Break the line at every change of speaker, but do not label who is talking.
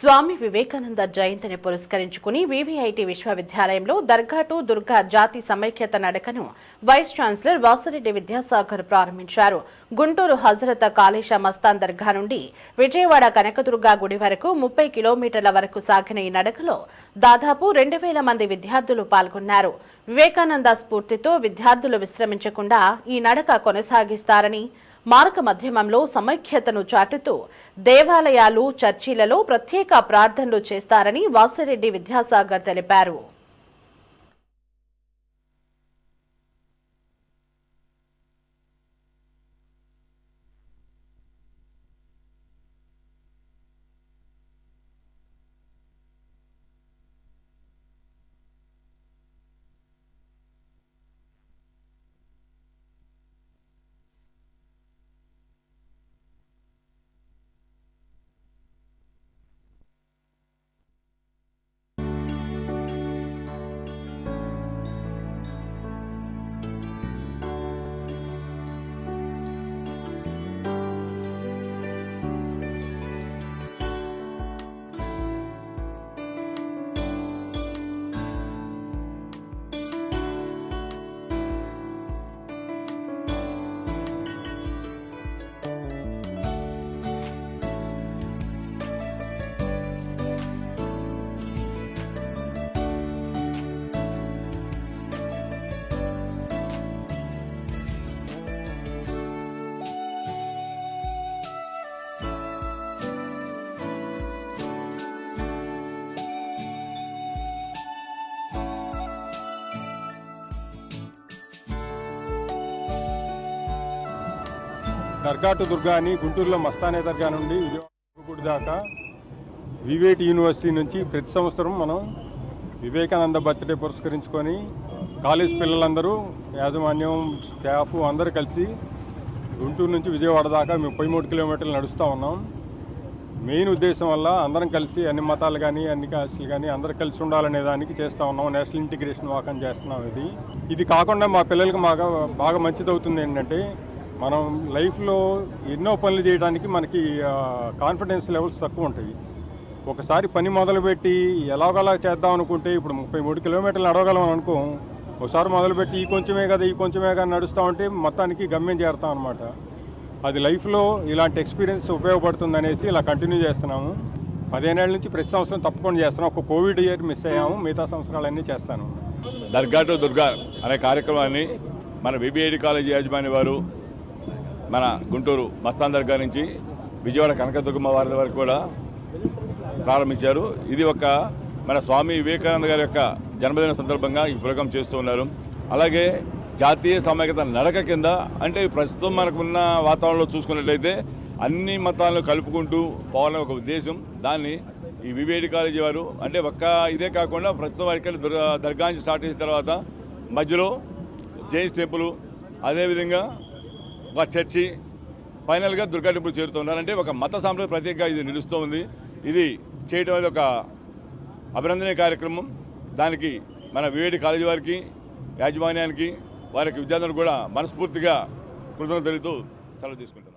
స్వామి వివేకానంద జయంతిని పురస్కరించుకుని వివిఐటి విశ్వవిద్యాలయంలో దర్గా టు దుర్గా జాతి సమైక్యత నడకను వైస్ ఛాన్సలర్ వాసిరెడ్డి విద్యాసాగర్ ప్రారంభించారు. గుంటూరు హజరత్ కాళేశ మస్తాన్ దర్గా నుండి విజయవాడ కనకదుర్గా గుడి వరకు 30 కిలోమీటర్ల వరకు సాగిన ఈ నడకలో దాదాపు 2000 మంది విద్యార్థులు పాల్గొన్నారు. వివేకానంద స్ఫూర్తితో విద్యార్థులు విశ్రమించకుండా ఈ నడక కొనసాగిస్తారని, మార్గ మధ్యమంలో సమైక్యతను చాటుతూ దేవాలయాలు, చర్చిలలో ప్రత్యేక ప్రార్థనలు చేస్తారని వాసిరెడ్డి విద్యాసాగర్ తెలిపారు.
దర్గా టు దుర్గా అని గుంటూరులో మస్తానే దర్గా నుండి విజయవాడ గుడి దాకా వివేటి యూనివర్సిటీ నుంచి ప్రతి సంవత్సరం మనం వివేకానంద బర్త్డే పురస్కరించుకొని కాలేజ్ పిల్లలందరూ, యాజమాన్యం, స్టాఫ్ అందరూ కలిసి గుంటూరు నుంచి విజయవాడ దాకా 33 కిలోమీటర్లు నడుస్తూ ఉన్నాం. మెయిన్ ఉద్దేశం వల్ల అందరం కలిసి అన్ని మతాలు కానీ అన్ని కాస్టులు కానీ అందరూ కలిసి ఉండాలనే దానికి చేస్తూ ఉన్నాం. నేషనల్ ఇంటిగ్రేషన్ వాక్ అని చేస్తున్నాం. ఇది కాకుండా మా పిల్లలకి బాగా మంచిదవుతుంది ఏంటంటే, మనం లైఫ్లో ఎన్నో పనులు చేయడానికి మనకి కాన్ఫిడెన్స్ లెవెల్స్ తక్కువ ఉంటాయి. ఒకసారి పని మొదలుపెట్టి ఎలాగోలా చేద్దాం అనుకుంటే, ఇప్పుడు 33 కిలోమీటర్లు నడవగలం అనుకో, ఒకసారి మొదలుపెట్టి ఈ కొంచెమే కదా నడుస్తూ ఉంటే మొత్తానికి గమ్యం చేరుతాం అనమాట. అది లైఫ్లో ఇలాంటి ఎక్స్పీరియన్స్ ఉపయోగపడుతుంది అనేసి ఇలా కంటిన్యూ చేస్తున్నాము. 15 ఏళ్ళ నుంచి ప్రతి సంవత్సరం తప్పకుండా చేస్తున్నాం. ఒక కోవిడ్ ఇయర్ మిస్ అయ్యాము, మిగతా సంవత్సరాలన్నీ చేస్తాను.
దర్గా టు దుర్గా అనే కార్యక్రమాన్ని మన విబిఐటి కాలేజీ యాజమాన్య వారు మన గుంటూరు మస్తాన్ దర్గా నుంచి విజయవాడ కనకదుర్గమ్మ వారి వరకు కూడా ప్రారంభించారు. ఇది మన స్వామి వివేకానంద గారి యొక్క జన్మదిన సందర్భంగా ఈ ప్రోగ్రాం చేస్తూ ఉన్నారు. అలాగే జాతీయ సమైక్యత నడక కింద, అంటే ప్రస్తుతం మనకున్న వాతావరణంలో చూసుకున్నట్లయితే అన్ని మతాలను కలుపుకుంటూ పోవాలని ఒక ఉద్దేశం. దాన్ని ఈ విబిఐటి కాలేజీ వారు, అంటే ఇదే కాకుండా ప్రస్తుతం వారికి దర్గా నుంచి స్టార్ట్ చేసిన తర్వాత మధ్యలో జైన్స్ టెంపుల్, అదేవిధంగా ఒక చర్చి, ఫైనల్గా దుర్గా టెంపుల్ చేరుతున్నారు. అంటే ఒక మత సాంప్రదాయ ప్రత్యేకంగా ఇది నిలుస్తూ ఉంది. ఇది చేయటం అనేది ఒక అభినందనీయ కార్యక్రమం. దానికి మన వివేటి కాలేజీ వారికి, యాజమాన్యానికి, వారికి విద్యార్థులకు కూడా మనస్ఫూర్తిగా కృతజ్ఞతలు తెలుపుతూ సెలవు తీసుకుంటాం.